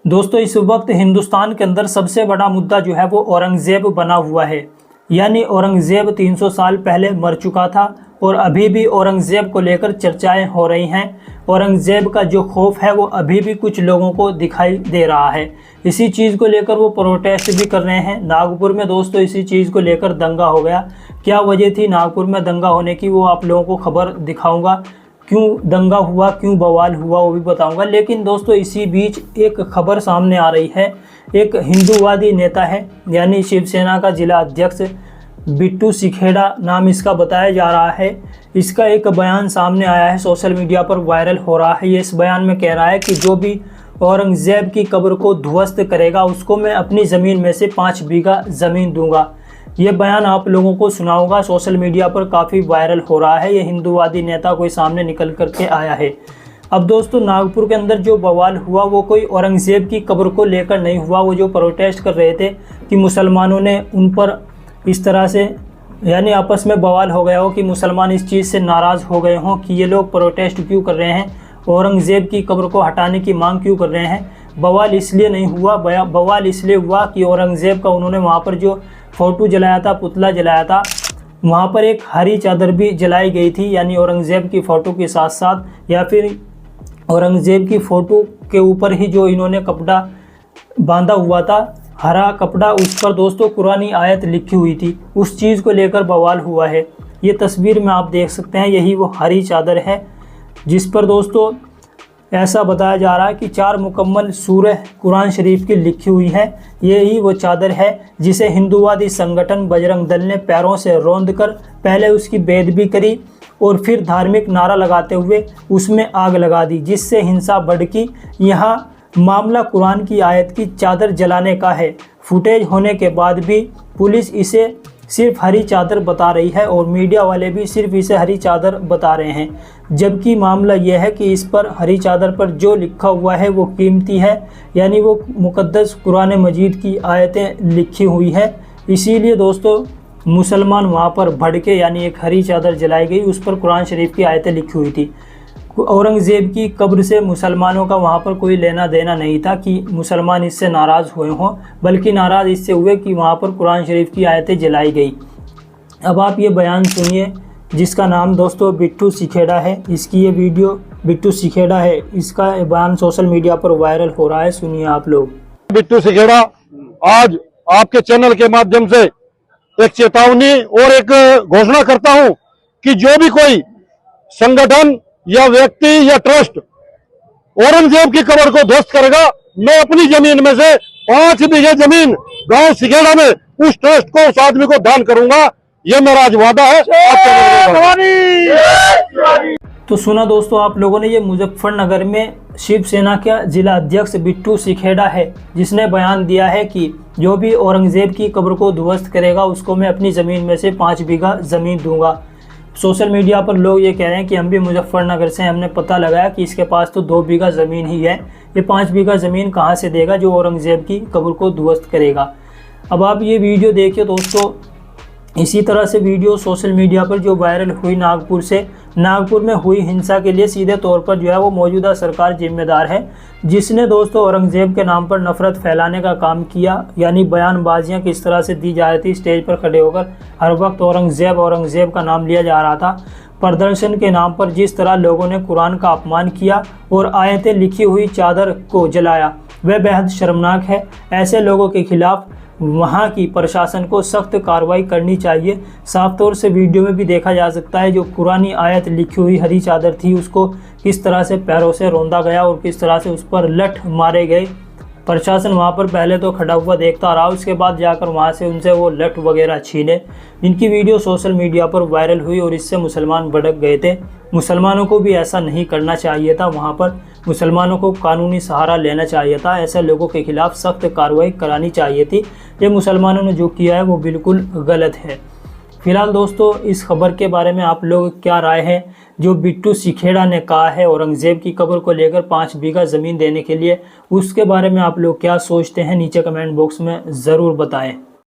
दोस्तों इस वक्त हिंदुस्तान के अंदर सबसे बड़ा मुद्दा जो है वो औरंगज़ेब बना हुआ है। यानी औरंगज़ेब 300 साल पहले मर चुका था और अभी भी औरंगज़ेब को लेकर चर्चाएं हो रही हैं। औरंगज़ेब का जो खौफ है वो अभी भी कुछ लोगों को दिखाई दे रहा है। इसी चीज़ को लेकर वो प्रोटेस्ट भी कर रहे हैं। नागपुर में दोस्तों इसी चीज़ को लेकर दंगा हो गया। क्या वजह थी नागपुर में दंगा होने की, वो आप लोगों को खबर दिखाऊँगा। क्यों दंगा हुआ, क्यों बवाल हुआ, वो भी बताऊंगा। लेकिन दोस्तों इसी बीच एक खबर सामने आ रही है। एक हिंदूवादी नेता है, यानी शिवसेना का जिला अध्यक्ष बिट्टू सिखेड़ा नाम इसका बताया जा रहा है। इसका एक बयान सामने आया है, सोशल मीडिया पर वायरल हो रहा है। ये इस बयान में कह रहा है कि जो भी औरंगज़ेब की कब्र को ध्वस्त करेगा उसको मैं अपनी ज़मीन में से 5 बीघा ज़मीन दूंगा। ये बयान आप लोगों को सुनाऊंगा। सोशल मीडिया पर काफ़ी वायरल हो रहा है। ये हिंदूवादी नेता कोई सामने निकल करके आया है। अब दोस्तों नागपुर के अंदर जो बवाल हुआ वो कोई औरंगज़ेब की कब्र को लेकर नहीं हुआ। वो जो प्रोटेस्ट कर रहे थे कि मुसलमानों ने उन पर इस तरह से, यानी आपस में बवाल हो गया हो कि मुसलमान इस चीज़ से नाराज़ हो गए हों कि ये लोग प्रोटेस्ट क्यों कर रहे हैं, औरंगज़ेब की कब्र को हटाने की मांग क्यों कर रहे हैं। बवाल इसलिए नहीं हुआ, बवाल इसलिए हुआ कि औरंगज़ेब का उन्होंने वहाँ पर जो फ़ोटो जलाया था, पुतला जलाया था, वहाँ पर एक हरी चादर भी जलाई गई थी। यानी औरंगज़ेब की फ़ोटो के साथ साथ, या फिर औरंगज़ेब की फ़ोटो के ऊपर ही जो इन्होंने कपड़ा बांधा हुआ था, हरा कपड़ा, उस पर दोस्तों कुरानी आयत लिखी हुई थी। उस चीज़ को लेकर बवाल हुआ है। ये तस्वीर में आप देख सकते हैं, यही वो हरी चादर है जिस पर दोस्तों ऐसा बताया जा रहा है कि 4 मुकम्मल सूरह कुरान शरीफ की लिखी हुई है। यही वो चादर है जिसे हिंदूवादी संगठन बजरंग दल ने पैरों से रौंद कर पहले उसकी बेदबी करी और फिर धार्मिक नारा लगाते हुए उसमें आग लगा दी, जिससे हिंसा भड़की। यहाँ मामला कुरान की आयत की चादर जलाने का है। फुटेज होने के बाद भी पुलिस इसे सिर्फ हरी चादर बता रही है और मीडिया वाले भी सिर्फ इसे हरी चादर बता रहे हैं, जबकि मामला यह है कि इस पर हरी चादर पर जो लिखा हुआ है वो कीमती है, यानी वो मुकद्दस कुरान मजीद की आयतें लिखी हुई है। इसीलिए दोस्तों मुसलमान वहाँ पर भड़के, यानी एक हरी चादर जलाई गई, उस पर कुरान शरीफ की आयतें लिखी हुई थी। औरंगज़ेब की कब्र से मुसलमानों का वहाँ पर कोई लेना देना नहीं था कि मुसलमान इससे नाराज़ हुए हों, बल्कि नाराज़ इससे हुए कि वहाँ पर कुरान शरीफ की आयतें जलाई गई। अब आप ये बयान सुनिए, जिसका नाम दोस्तों बिट्टू सिखेड़ा है। इसकी ये वीडियो बिट्टू सिखेड़ा है, इसका बयान सोशल मीडिया पर वायरल हो रहा है। सुनिए आप लोग। बिट्टू सिखेड़ा आज आपके चैनल के माध्यम से एक चेतावनी और एक घोषणा करता हूं कि जो भी कोई संगठन या व्यक्ति या ट्रस्ट औरंगजेब की कब्र को ध्वस्त करेगा, मैं अपनी जमीन में से 5 बीघे जमीन गांव सिखेड़ा में उस ट्रस्ट को, उस आदमी को दान करूंगा। यह मेरा आज वादा है। तो सुना दोस्तों आप लोगों ने, ये मुजफ्फरनगर में शिवसेना का जिला अध्यक्ष बिट्टू सिखेड़ा है, जिसने बयान दिया है कि जो भी औरंगजेब की कब्र को ध्वस्त करेगा उसको मैं अपनी ज़मीन में से 5 बीघा ज़मीन दूंगा। सोशल मीडिया पर लोग ये कह रहे हैं कि हम भी मुजफ्फरनगर से, हमने पता लगाया कि इसके पास तो 2 बीघा ज़मीन ही है, ये 5 बीघा ज़मीन कहाँ से देगा जो औरंगजेब की कब्र को ध्वस्त करेगा। अब आप ये वीडियो देखिए दोस्तों। इसी तरह से वीडियो सोशल मीडिया पर जो वायरल हुई नागपुर से, नागपुर में हुई हिंसा के लिए सीधे तौर पर जो है वो मौजूदा सरकार जिम्मेदार है, जिसने दोस्तों औरंगजेब के नाम पर नफरत फैलाने का काम किया। यानी बयानबाजियां किस तरह से दी जा रही थी, स्टेज पर खड़े होकर हर वक्त औरंगजेब औरंगजेब का नाम लिया जा रहा था। प्रदर्शन के नाम पर जिस तरह लोगों ने कुरान का अपमान किया और आयतें लिखी हुई चादर को जलाया, वह बेहद शर्मनाक है। ऐसे लोगों के खिलाफ वहाँ की प्रशासन को सख्त कार्रवाई करनी चाहिए। साफ तौर से वीडियो में भी देखा जा सकता है जो कुरानी आयत लिखी हुई हरी चादर थी उसको किस तरह से पैरों से रौंदा गया और किस तरह से उस पर लठ मारे गए। प्रशासन वहाँ पर पहले तो खड़ा हुआ देखता रहा, उसके बाद जाकर वहाँ से उनसे वो लठ वगैरह छीने। इनकी वीडियो सोशल मीडिया पर वायरल हुई और इससे मुसलमान भड़क गए थे। मुसलमानों को भी ऐसा नहीं करना चाहिए था, वहाँ पर मुसलमानों को कानूनी सहारा लेना चाहिए था। ऐसे लोगों के खिलाफ सख्त कार्रवाई करानी चाहिए थी। ये मुसलमानों ने जो किया है वो बिल्कुल गलत है। फिलहाल दोस्तों इस खबर के बारे में आप लोग क्या राय है? जो बिट्टू सिखेड़ा ने कहा है औरंगजेब की कब्र को लेकर 5 बीघा ज़मीन देने के लिए, उसके बारे में आप लोग क्या सोचते हैं? नीचे कमेंट बॉक्स में ज़रूर बताएं।